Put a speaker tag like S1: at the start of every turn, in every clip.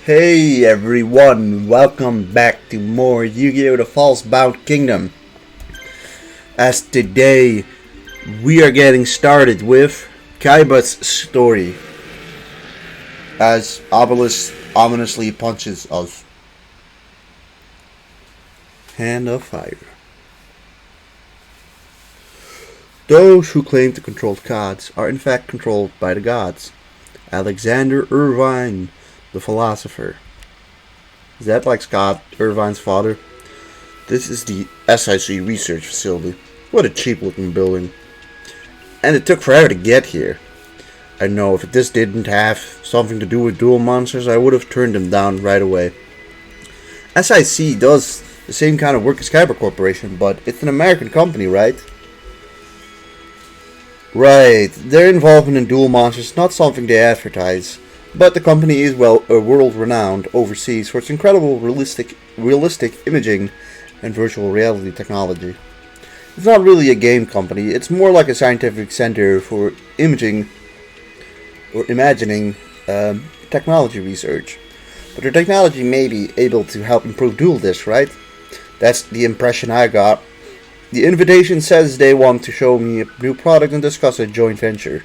S1: Hey everyone, welcome back to more Yu-Gi-Oh! The Falsebound Kingdom. As today, we are getting started with Kaiba's story. As Obelisk ominously punches us. Hand of Fire. Those who claim to control gods are in fact controlled by the gods. Alexander Irvine, the philosopher. Is that like Scott Irvine's father? This is the SIC research facility. What a cheap looking building. And it took forever to get here. I know if this didn't have something to do with dual monsters, I would have turned them down right away. SIC does the same kind of work as Kaiba Corporation, but it's an American company, right? Right, their involvement in dual monsters is not something they advertise. But the company is world-renowned overseas for its incredible realistic imaging and virtual reality technology. It's not really a game company, it's more like a scientific center for imaging or imagining technology research. But their technology may be able to help improve dual discs, right? That's the impression I got. The invitation says they want to show me a new product and discuss a joint venture.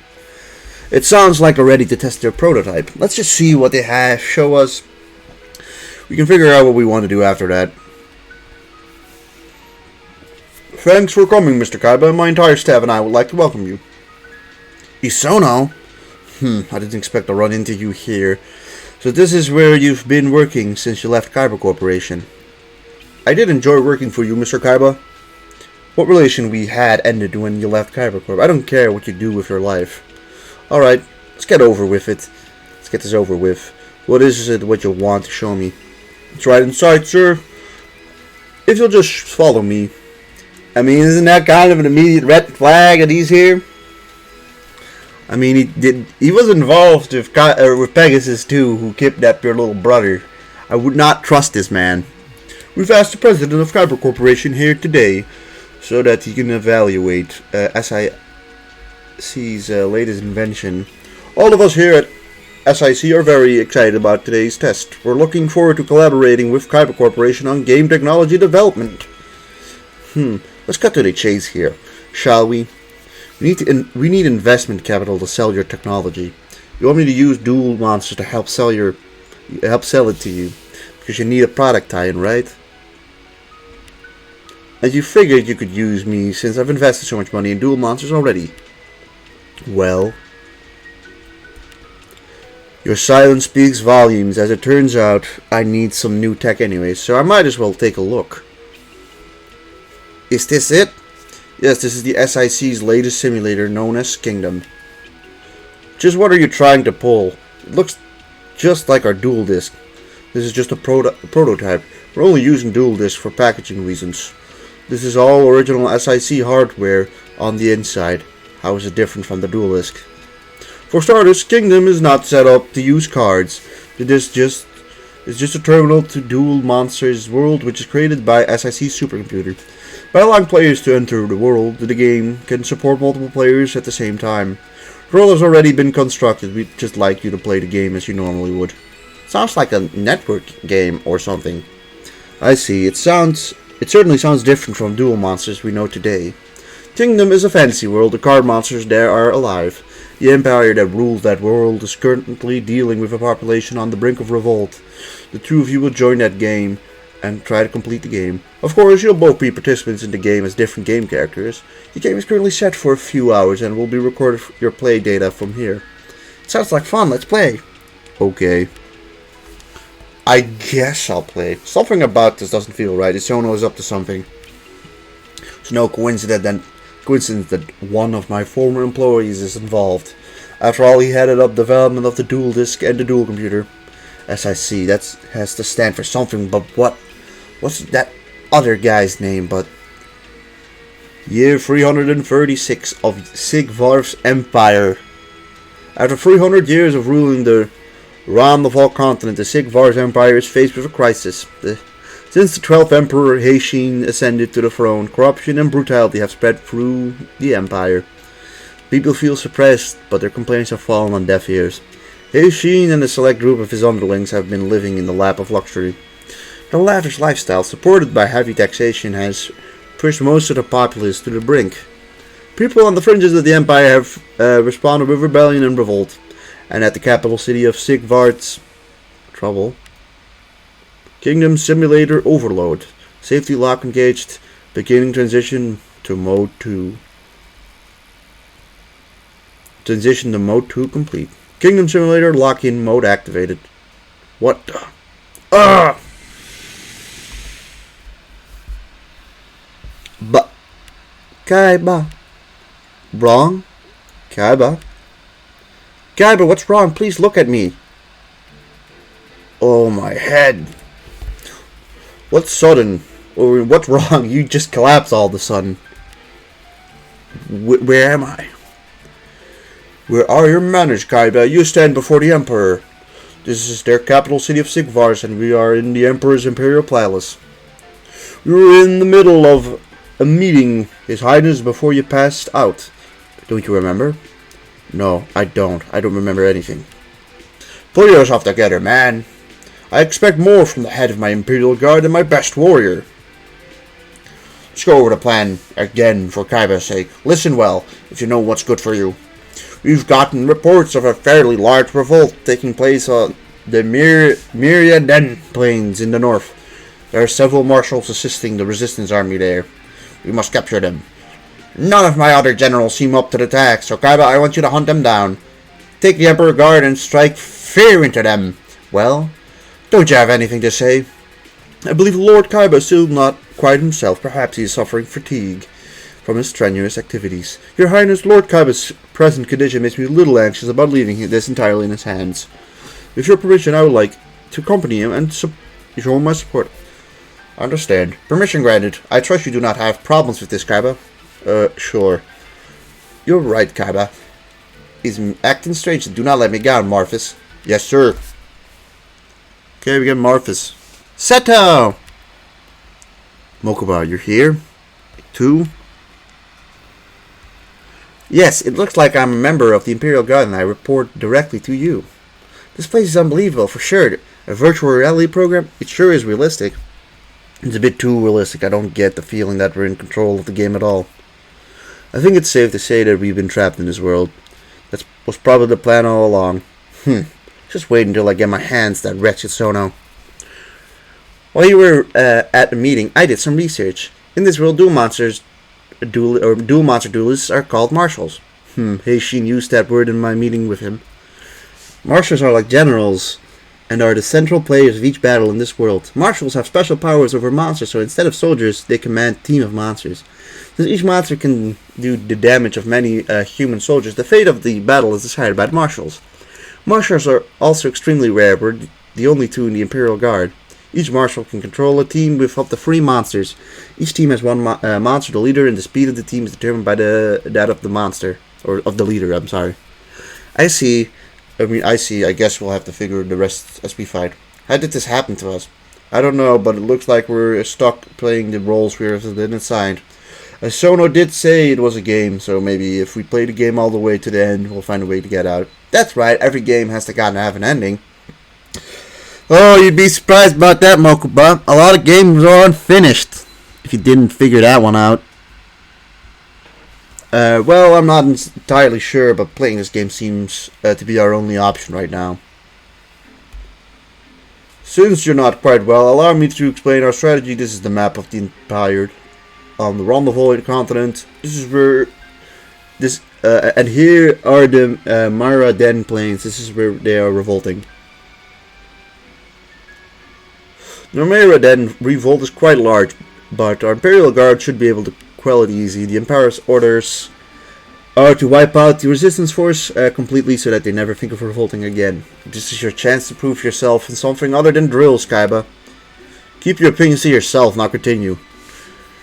S1: It sounds like they're ready to test their prototype. Let's just see what they have, show us. We can figure out what we want to do after that. Thanks for coming, Mr. Kaiba. My entire staff and I would like to welcome you. Isono? I didn't expect to run into you here. So this is where you've been working since you left Kaiba Corporation. I did enjoy working for you, Mr. Kaiba. What relation we had ended when you left Kaiba Corp. I don't care what you do with your life. Alright, let's get over with it. Let's get this over with. What is it what you want to show me? It's right inside, sir. If you'll just follow me. I mean, isn't that kind of an immediate red flag that he's here? I mean, he was involved with Pegasus too, who kidnapped your little brother. I would not trust this man. We've asked the president of Kaiba Corporation here today, so that he can evaluate SIC's latest invention. All of us here at SIC are very excited about today's test. We're looking forward to collaborating with Kaiba Corporation on game technology development. Let's cut to the chase here, shall we? We need investment capital to sell your technology. You want me to use dual monsters to help sell it to you, because you need a product tie-in, right? And you figured you could use me since I've invested so much money in dual monsters already. Well, your silence speaks volumes. As it turns out, I need some new tech anyway, so I might as well take a look. Is this it? Yes, this is the SIC's latest simulator known as Kingdom. Just what are you trying to pull? It looks just like our dual disc. This is just a prototype. We're only using dual disc for packaging reasons. This is all original SIC hardware on the inside. How is it different from the dual disc? For starters, Kingdom is not set up to use cards. It is just a terminal to Dual Monsters World, which is created by SIC's supercomputer. By allowing players to enter the world, the game can support multiple players at the same time. The world has already been constructed. We'd just like you to play the game as you normally would. Sounds like a network game or something. I see. It certainly sounds different from Dual Monsters we know today. Kingdom is a fantasy world. The card monsters there are alive. The empire that rules that world is currently dealing with a population on the brink of revolt. The two of you will join that game and try to complete the game. Of course, you'll both be participants in the game as different game characters. The game is currently set for a few hours and will be recorded your play data from here. It sounds like fun. Let's play. Okay. I guess I'll play. Something about this doesn't feel right. Isono is up to something. It's no coincidence that one of my former employees is involved. After all, he headed up development of the dual disc and the dual computer. SIC, that has to stand for something, but what's that other guy's name? But year 336 of Sigvar's empire. After 300 years of ruling the round of all continent, the Sigvar's empire is faced with a crisis. Since the 12th Emperor Heishin ascended to the throne, corruption and brutality have spread through the empire. People feel suppressed, but their complaints have fallen on deaf ears. Heishin and a select group of his underlings have been living in the lap of luxury. The lavish lifestyle, supported by heavy taxation, has pushed most of the populace to the brink. People on the fringes of the empire have responded with rebellion and revolt, and at the capital city of Sigvard's trouble. Kingdom Simulator Overload. Safety lock engaged. Beginning transition to Mode 2. Transition to Mode 2 complete. Kingdom Simulator lock-in mode activated. What the? But Kaiba. Wrong? Kaiba? Kaiba, what's wrong? Please look at me. Oh, my head. What's sudden? Or what's wrong? You just collapsed all of a sudden. Where am I? Where are your manners, Kaiba? You stand before the Emperor. This is their capital city of Sigvars, and we are in the Emperor's Imperial Palace. We were in the middle of a meeting, His Highness, before you passed out. Don't you remember? No, I don't. I don't remember anything. Pull yourself together, man. I expect more from the head of my Imperial Guard and my best warrior. Let's go over the plan again for Kaiba's sake. Listen well, if you know what's good for you. We've gotten reports of a fairly large revolt taking place on the Myriaden Plains in the north. There are several marshals assisting the resistance army there. We must capture them. None of my other generals seem up to the task, so Kaiba, I want you to hunt them down. Take the Emperor Guard and strike fear into them. Well, don't you have anything to say? I believe Lord Kaiba is still not quite himself. Perhaps he is suffering fatigue from his strenuous activities. Your Highness, Lord Kaiba's present condition makes me a little anxious about leaving this entirely in his hands. With your permission, I would like to accompany him and show him my support. I understand. Permission granted. I trust you do not have problems with this, Kaiba. Sure. You're right, Kaiba. He's acting strange. Do not let me down, Marthas. Yes, sir. Okay, we get Marthas. Seto! Mokuba, you're here? Too? Yes, it looks like I'm a member of the Imperial Guard and I report directly to you. This place is unbelievable, for sure. A virtual reality program? It sure is realistic. It's a bit too realistic. I don't get the feeling that we're in control of the game at all. I think it's safe to say that we've been trapped in this world. That was probably the plan all along. Just wait until I get my hands that wretched Sono. While you were at the meeting, I did some research. In this world, dual monster duelists are called marshals. Heishin used that word in my meeting with him. Marshals are like generals, and are the central players of each battle in this world. Marshals have special powers over monsters, so instead of soldiers, they command a team of monsters. Since each monster can do the damage of many human soldiers, the fate of the battle is decided by the marshals. Marshals are also extremely rare. We're the only two in the Imperial Guard. Each marshal can control a team with up to 3 monsters. Each team has one monster, the leader, and the speed of the team is determined by that of the monster. Or of the leader, I'm sorry. I see. I guess we'll have to figure the rest as we fight. How did this happen to us? I don't know, but it looks like we're stuck playing the roles we were assigned. Sono did say it was a game, so maybe if we play the game all the way to the end, we'll find a way to get out. That's right, every game has to kind of have an ending. Oh, you'd be surprised about that, Mokuba. A lot of games are unfinished, if you didn't figure that one out. Well, I'm not entirely sure, but playing this game seems to be our only option right now. Since you're not quite well, allow me to explain our strategy. This is the map of the Empire on the Rondovoid continent. This is where and here are the Myriaden Plains. This is where they are revolting. The Myriaden revolt is quite large, but our Imperial Guard should be able to quell it easy. The Emperor's orders are to wipe out the resistance force completely so that they never think of revolting again. This is your chance to prove yourself in something other than drills, Kaiba. Keep your opinions to yourself, now continue.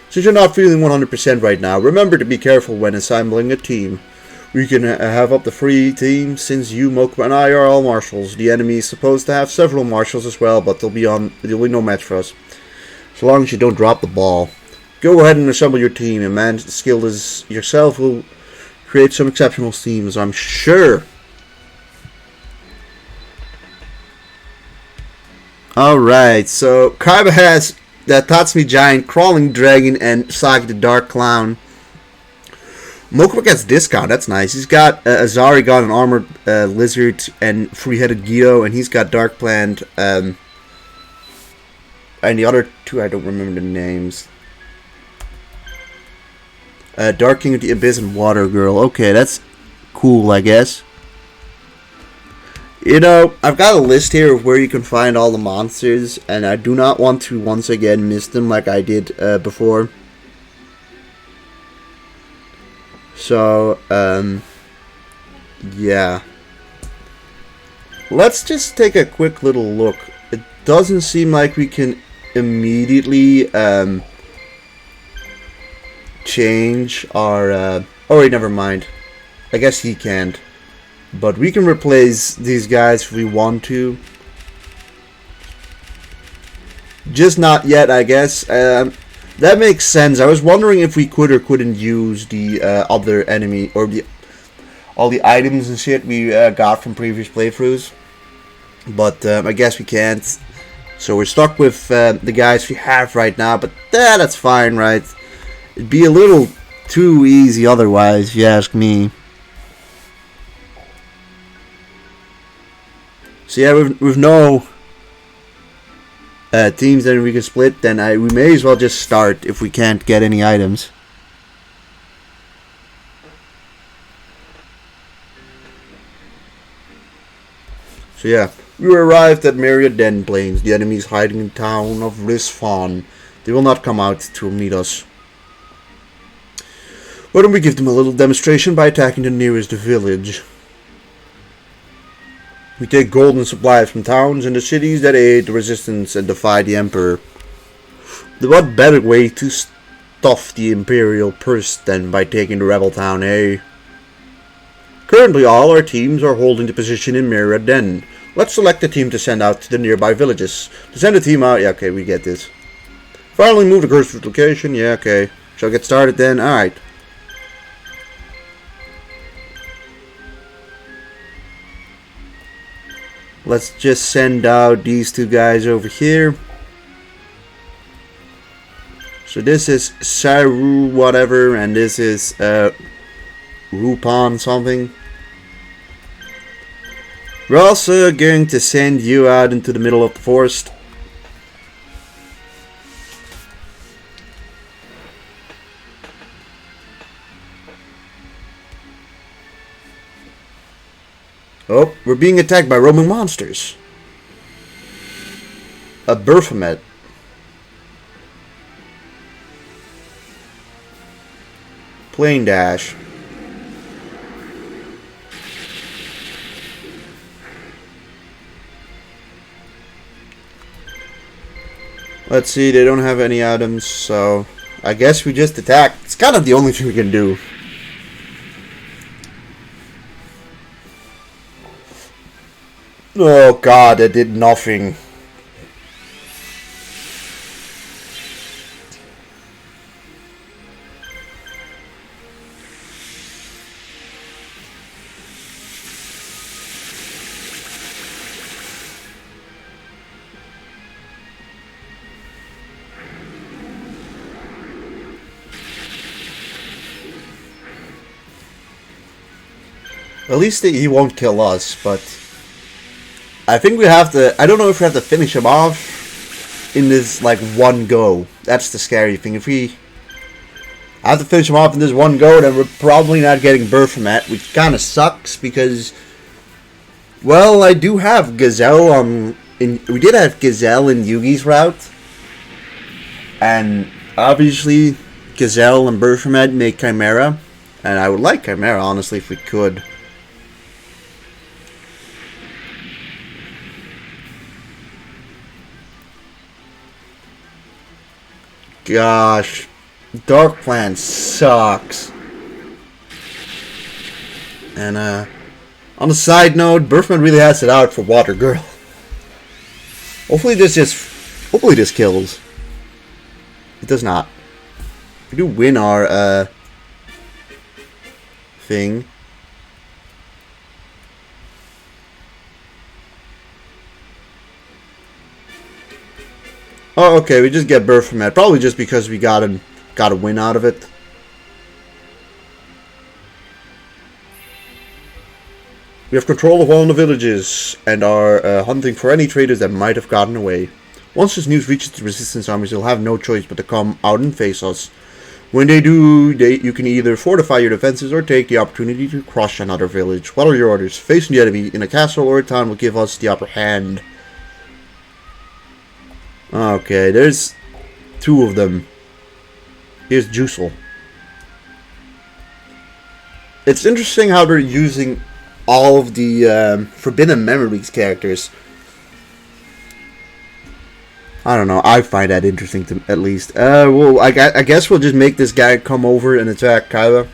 S1: Since you're not feeling 100% right now, remember to be careful when assembling a team. We can have up to 3 teams since you, Mokuba, and I are all marshals. The enemy is supposed to have several marshals as well, but they'll be no match for us. So long as you don't drop the ball. Go ahead and assemble your team. A man skilled as yourself will create some exceptional teams, I'm sure. Alright, so Kaiba has the Tatsumi Giant, Crawling Dragon, and Saki the Dark Clown. Mokuba gets discount, that's nice. He's got Azari got an Armored Lizard and Three-Headed Gyo, and he's got Dark Plant, and the other two I don't remember the names. Dark King of the Abyss and Water Girl. Okay, that's cool, I guess. You know, I've got a list here of where you can find all the monsters, and I do not want to once again miss them like I did before. So, yeah. Let's just take a quick little look. It doesn't seem like we can immediately change our... oh wait, never mind. I guess he can't. But we can replace these guys if we want to. Just not yet, I guess. That makes sense. I was wondering if we could or couldn't use the other enemy, or all the items and shit we got from previous playthroughs. But I guess we can't. So we're stuck with the guys we have right now. But that's fine, right? It'd be a little too easy otherwise, if you ask me. So yeah, with no teams that we can split, then we may as well just start if we can't get any items. So yeah, we arrived at Meriaden Plains. The enemy is hiding in the town of Risfon. They will not come out to meet us. Why don't we give them a little demonstration by attacking the nearest village? We take gold and supplies from towns and the cities that aid the resistance and defy the Emperor. What better way to stuff the Imperial purse than by taking the rebel town, eh? Currently all our teams are holding the position in Meriaden. Let's select a team to send out to the nearby villages. To send a team out, yeah, okay, we get this. Finally move the cursed location, yeah, okay. Shall I get started then? Alright. Let's just send out these two guys over here. So this is Saru whatever, and this is Rupan something. We're also going to send you out into the middle of the forest. Oh, we're being attacked by roaming monsters. A Baphomet. Plane dash. Let's see, they don't have any items, so I guess we just attack. It's kind of the only thing we can do. Oh god, that did nothing. At least he won't kill us, but I think we have to... I don't know if we have to finish him off in this, like, one go. That's the scary thing. If we have to finish him off in this one go, then we're probably not getting Baphomet, which kind of sucks, because... Well, I do have Gazelle we did have Gazelle in Yugi's route. And, obviously, Gazelle and Baphomet make Chimera. And I would like Chimera, honestly, if we could. Gosh, Dark Plan sucks. And on a side note, Baphomet really has it out for Water Girl. Hopefully this kills. It does not. We do win our thing. Oh, okay, we just get birth from that. Probably just because we got a win out of it. We have control of all the villages and are hunting for any traders that might have gotten away. Once this news reaches the resistance armies, they'll have no choice but to come out and face us. When they do, you can either fortify your defenses or take the opportunity to crush another village. What are your orders? Facing the enemy in a castle or a town will give us the upper hand. Okay, there's 2 of them. Here's Jusel. It's interesting how they're using all of the Forbidden Memories characters. I don't know. I find that interesting, to, at least. Well, I guess we'll just make this guy come over and attack Kaiba.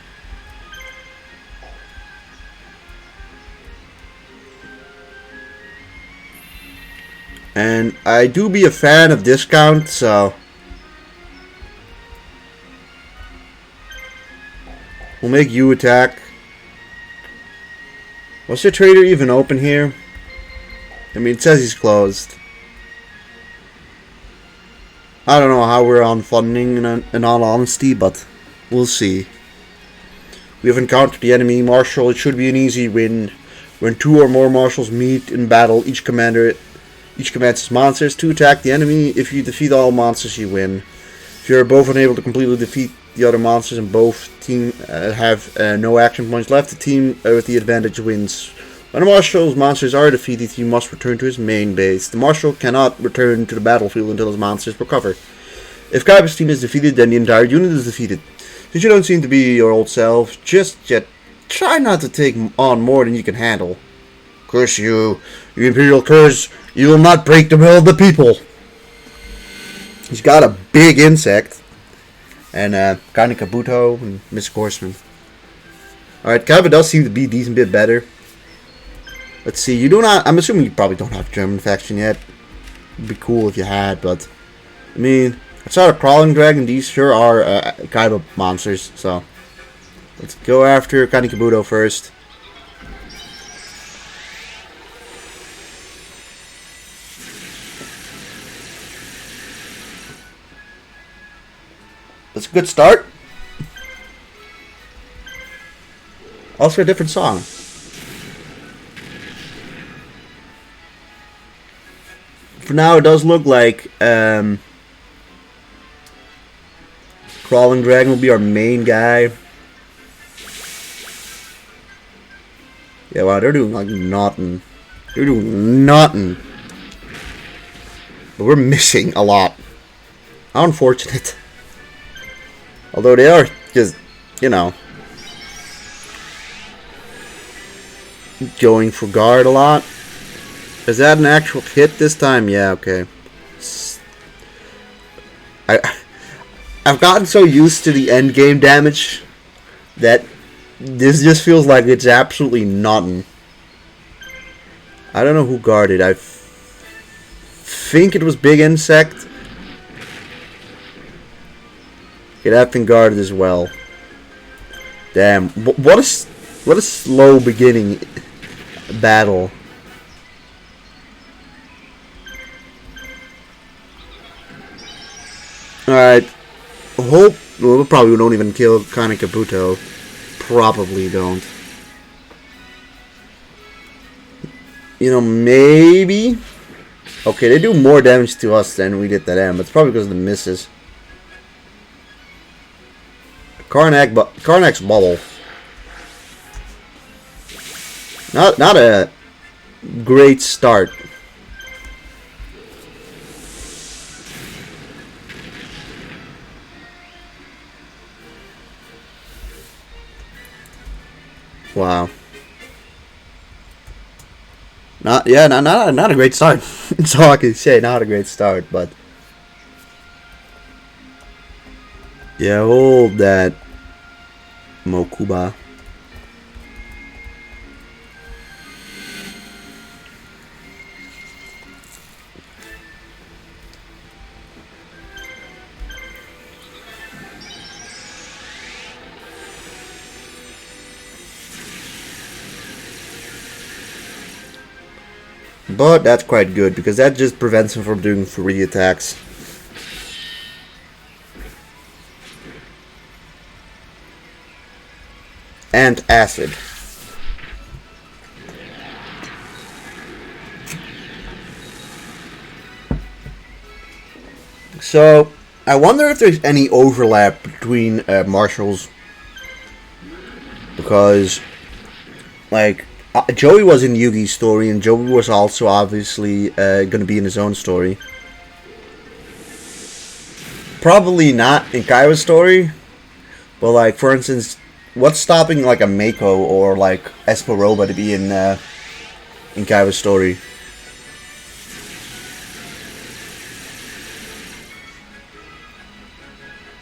S1: And I do be a fan of discount, so we'll make you attack. Was the trader even open here? I mean, it says he's closed. I don't know how we're on funding, in all honesty, but we'll see. We have encountered the enemy marshal. It should be an easy win. When 2 or more marshals meet in battle, each commands his monsters to attack the enemy. If you defeat all monsters, you win. If you are both unable to completely defeat the other monsters and both team have no action points left, the team with the advantage wins. When a marshal's monsters are defeated, he must return to his main base. The marshal cannot return to the battlefield until his monsters recover. If Kaiba's team is defeated, then the entire unit is defeated. Since you don't seem to be your old self, just yet, try not to take on more than you can handle. Curse you, you Imperial Curse, you will not break the will of the people. He's got a big insect. And Kaine Kabuto and Miss Horseman. Alright, Kaiba does seem to be a decent bit better. Let's see, you do not, I'm assuming you probably don't have German faction yet. It'd be cool if you had, but I mean, outside of Crawling Dragon, these sure are Kaiba monsters, so let's go after Kaine Kabuto first. That's a good start. Also a different song. For now, it does look like Crawling Dragon will be our main guy. Yeah, wow, they're doing like nothing. They're doing nothing. But we're missing a lot. How unfortunate. Although they are just, you know, going for guard a lot. Is that an actual hit this time? Yeah, okay. I've gotten so used to the end game damage that this just feels like it's absolutely nothing. I don't know who guarded. I think it was Big Insect. Okay, that thing guarded as well. Damn, what a slow beginning battle. Alright, hope, well, we probably don't even kill Kaine Kabuto. Probably don't. You know, maybe. Okay, they do more damage to us than we did to them, but it's probably because of the misses. Karnak's bubble. Not a great start. Wow. Not a great start. That's all I can say. Not a great start, but yeah, hold that, Mokuba. But that's quite good, because that just prevents him from doing free attacks. and acid. So, I wonder if there's any overlap between martials. Because, like, Joey was in Yugi's story, and Joey was also obviously going to be in his own story. Probably not in Kaiba's story, but, like, for instance, what's stopping, like, a Mako or, like, Esporoba to be in Kaiba's story?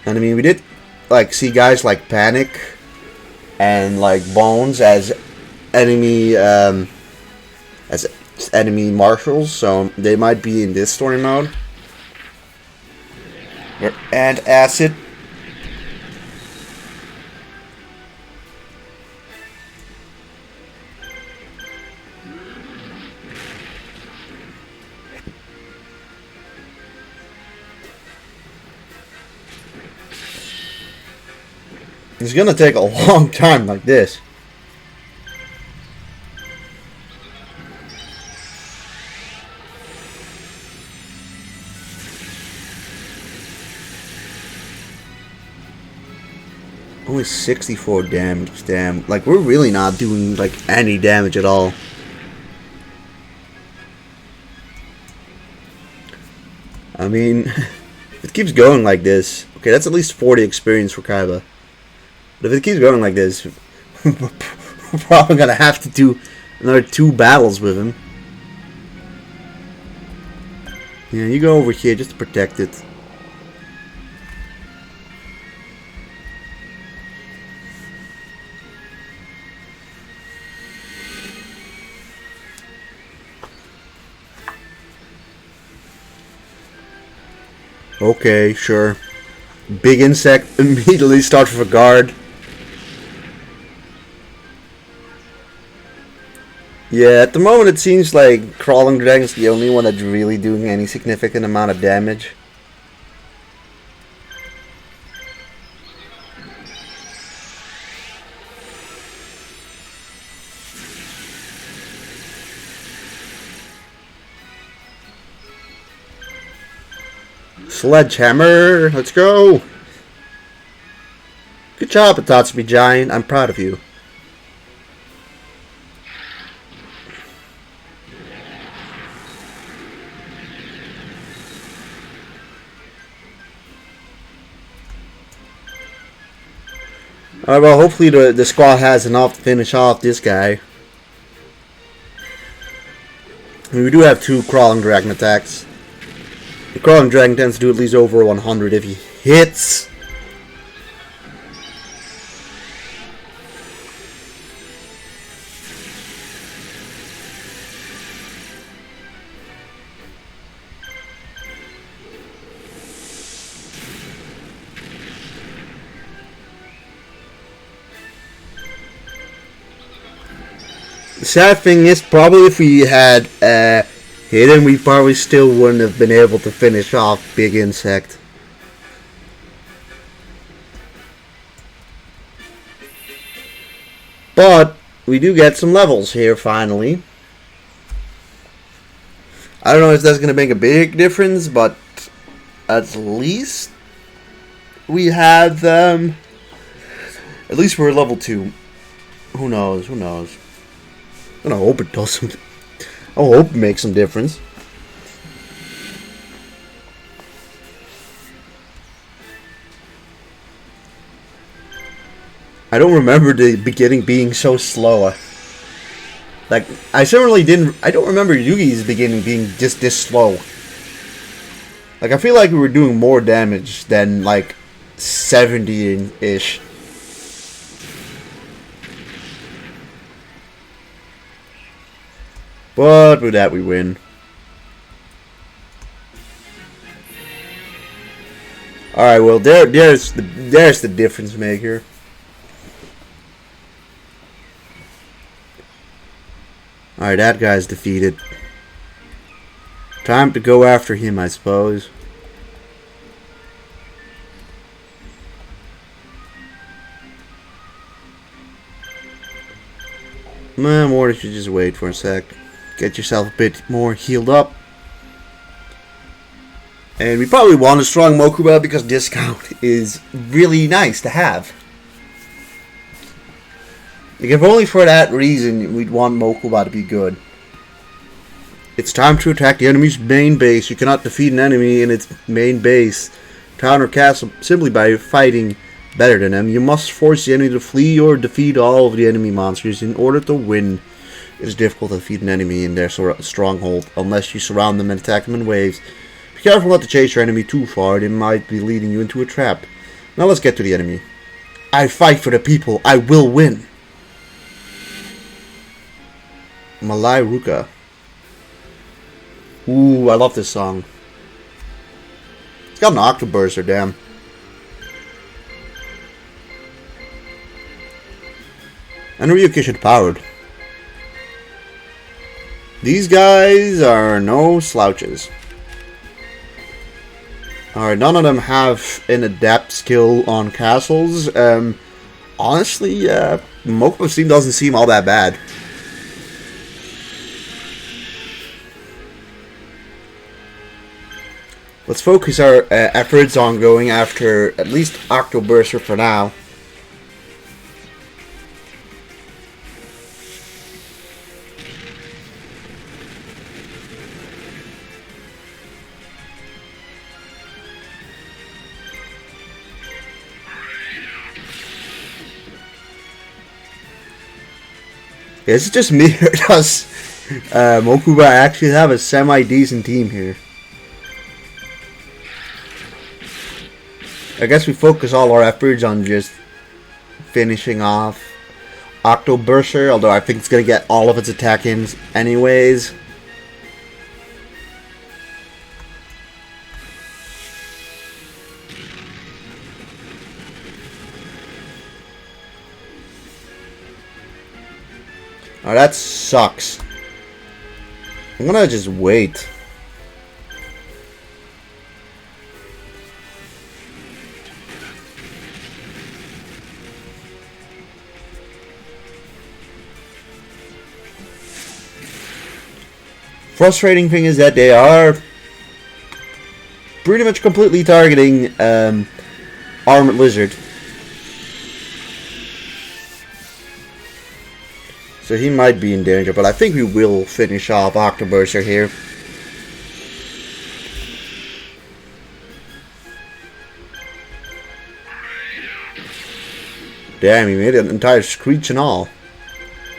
S1: And I mean, we did, like, see guys like Panic and, like, Bones as enemy marshals, so they might be in this story mode. And Acid. It's gonna take a long time like this. Only 64 damage, damn. Like, we're really not doing, like, any damage at all. I mean, if it keeps going like this, okay, that's at least 40 experience for Kaiba. But if it keeps going like this, we're probably gonna have to do another 2 battles with him. Yeah, you go over here just to protect it. Okay, sure. Big insect immediately starts with a guard. Yeah, at the moment it seems like Crawling Dragon's the only one that's really doing any significant amount of damage. Sledgehammer, let's go! Good job, Atatsuki Giant, I'm proud of you. Alright, well, hopefully the squad has enough to finish off this guy. And we do have 2 Crawling Dragon attacks. The Crawling Dragon tends to do at least over 100 if he hits. The sad thing is, probably if we had hit him, we probably still wouldn't have been able to finish off Big Insect. But we do get some levels here finally. I don't know if that's going to make a big difference, but at least we have at least we're level 2. Who knows? Who knows? I hope it doesn't. I hope it makes some difference. I don't remember the beginning being so slow. Like, I certainly didn't. I don't remember Yugi's beginning being just this slow. Like, I feel like we were doing more damage than, like, 70-ish. But with that, we win. Alright, well, there's the difference maker. Alright, that guy's defeated. Time to go after him, I suppose. Or if you just wait for a sec. Get yourself a bit more healed up. And we probably want a strong Mokuba because discount is really nice to have. Like if only for that reason we'd want Mokuba to be good. It's time to attack the enemy's main base. You cannot defeat an enemy in its main base, town or castle simply by fighting better than them. You must force the enemy to flee or defeat all of the enemy monsters in order to win. It is difficult to defeat an enemy in their stronghold unless you surround them and attack them in waves. Be careful not to chase your enemy too far. They might be leading you into a trap. Now let's get to the enemy. I fight for the people. I will win. Malai Ruka. Ooh, I love this song. It's got an Octoburster, damn. And Ryukishin powered. These guys are no slouches. Alright, none of them have an adapt skill on castles. Honestly, Mokuba's team doesn't seem all that bad. Let's focus our efforts on going after at least Octoburster for now. Is it just me or does Mokuba actually have a semi-decent team here? I guess we focus all our efforts on just finishing off Octoburster, although I think it's going to get all of its attack in anyways. Oh, that sucks. I'm gonna just wait. Frustrating thing is that they are pretty much completely targeting Armored Lizard. So he might be in danger, but I think we will finish off Octoburster here. Damn, he made an entire screech and all.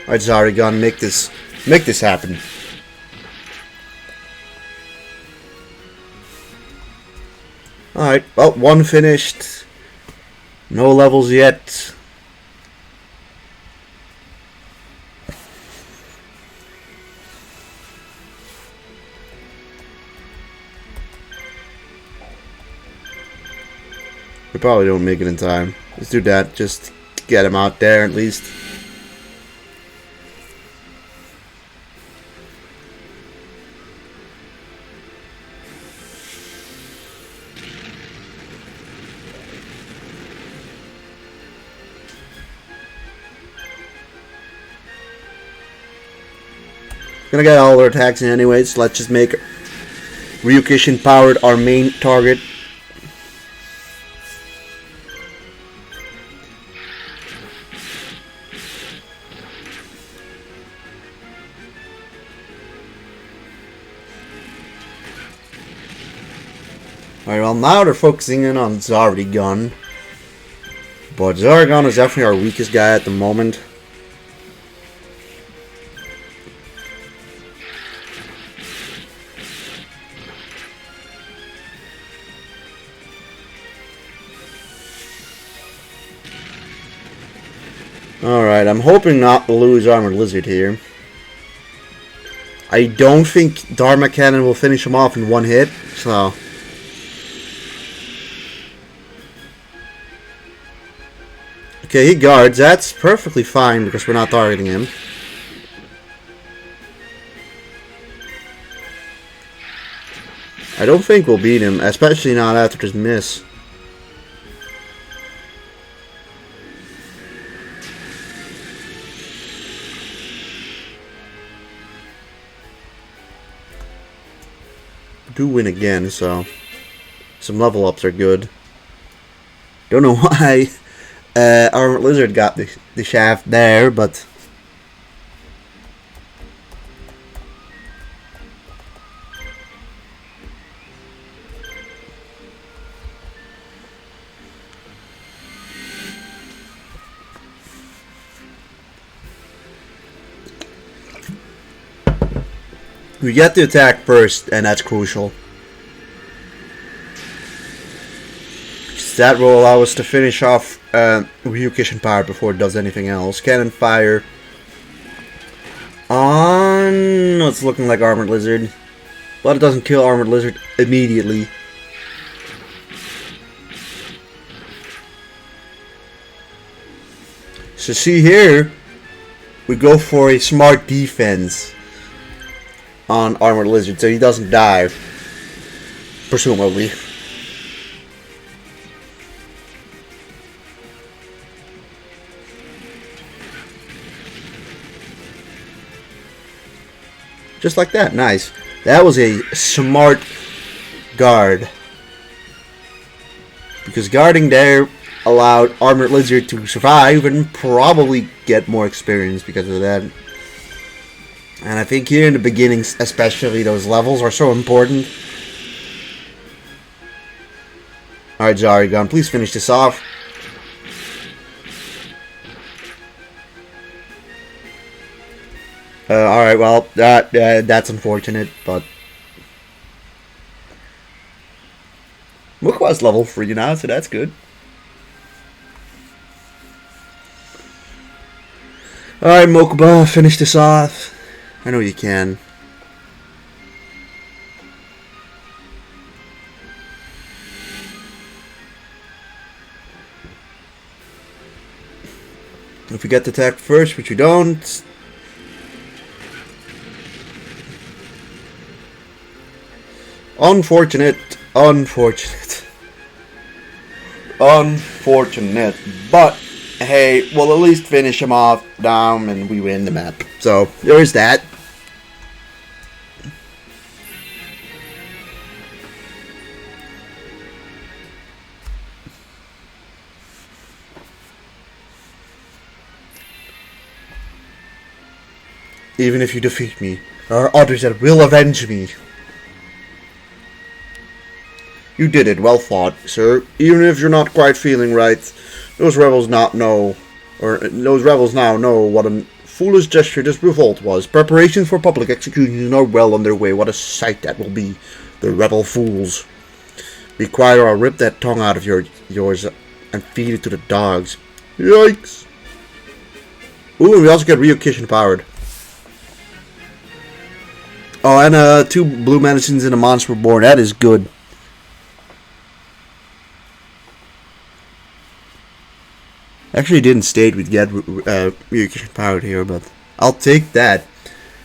S1: Alright, Zarygon, make this happen. Alright, well, one finished. No levels yet. We probably don't make it in time. Let's do that, just to get him out there at least. Gonna get all our attacks in anyways, so let's just make Ryukishin powered our main target. Alright, well now they're focusing in on Zarygon. But Zarygon is definitely our weakest guy at the moment. Alright, I'm hoping not to lose Armored Lizard here. I don't think Dharma Cannon will finish him off in one hit, so... Okay, he guards. That's perfectly fine because we're not targeting him. I don't think we'll beat him, especially not after this miss. do win again, so some level ups are good. Don't know why Armored Lizard got the shaft there, but we get the attack first, and that's crucial. That will allow us to finish off Ryukishin Power before it does anything else. Cannon Fire on... It's looking like Armored Lizard. But it doesn't kill Armored Lizard immediately. So see here, we go for a smart defense on Armored Lizard so he doesn't die. Presumably. Just like that, nice. That was a smart guard. Because guarding there allowed Armored Lizard to survive and probably get more experience because of that. And I think here in the beginning, especially, those levels are so important. Alright, Zarygon, please finish this off. Alright, well, that's unfortunate, but... Mukwa's level 3 now, so that's good. Alright, Mokuba, finish this off. I know you can. If we get the attack first, which we don't... Unfortunate, but hey, we'll at least finish him off down and we win the map. So, there's that. Even if you defeat me, there are others that will avenge me. You did it, well fought, sir. Even if you're not quite feeling right, those rebels now know what a foolish gesture this revolt was. Preparations for public execution are well underway. What a sight that will be. The rebel fools. Be quiet or I'll rip that tongue out of yours and feed it to the dogs. Yikes. Ooh, and we also get Ryukishin powered. Oh, and 2 blue medicines and a monster reborn. That is good. Actually, didn't state we'd get Ryukishin powered here, but I'll take that.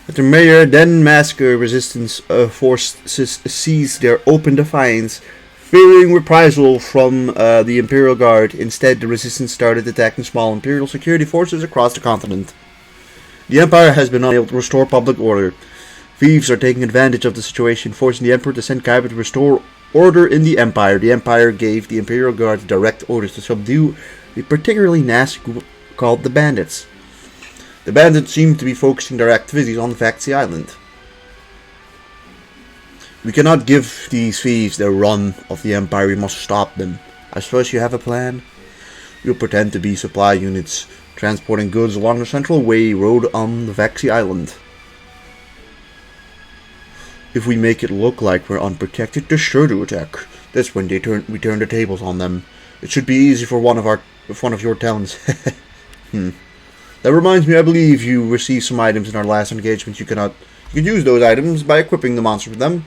S1: After Mayor, then Massacre Resistance forces seized their open defiance, fearing reprisal from the Imperial Guard. Instead, the Resistance started attacking small Imperial security forces across the continent. The Empire has been unable to restore public order. Thieves are taking advantage of the situation, forcing the Emperor to send Kaiba to restore order in the Empire. The Empire gave the Imperial Guard direct orders to subdue a particularly nasty group called the Bandits. The Bandits seem to be focusing their activities on Vaxi Island. We cannot give these thieves the run of the Empire, we must stop them. I suppose you have a plan? We'll pretend to be supply units, transporting goods along the Central Way road on the Vaxi Island. If we make it look like we're unprotected, they're sure to attack. That's when we turn the tables on them. It should be easy for one of your talents. That reminds me, I believe you received some items in our last engagement. You can use those items by equipping the monster with them.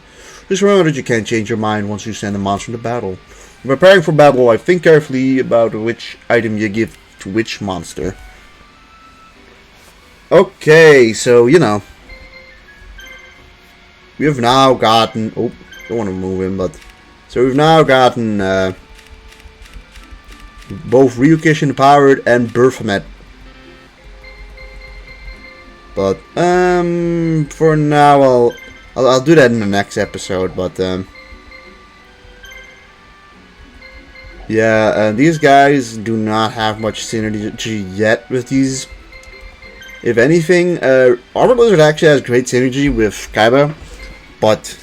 S1: Just remember that you can't change your mind once you send a monster into battle. When preparing for battle, I think carefully about which item you give to which monster. Okay, so, you know. We have now gotten... Oh, don't want to move him, but... So we've now gotten... both Ryukishin powered and Baphomet. But for now I'll do that in the next episode, but yeah, these guys do not have much synergy yet with these. If anything, Armor Blizzard actually has great synergy with Kaiba, but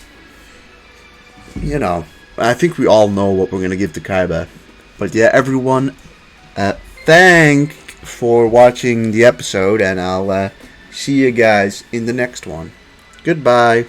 S1: you know, I think we all know what we're gonna give to Kaiba. But yeah, everyone, thank for watching the episode, and I'll see you guys in the next one. Goodbye.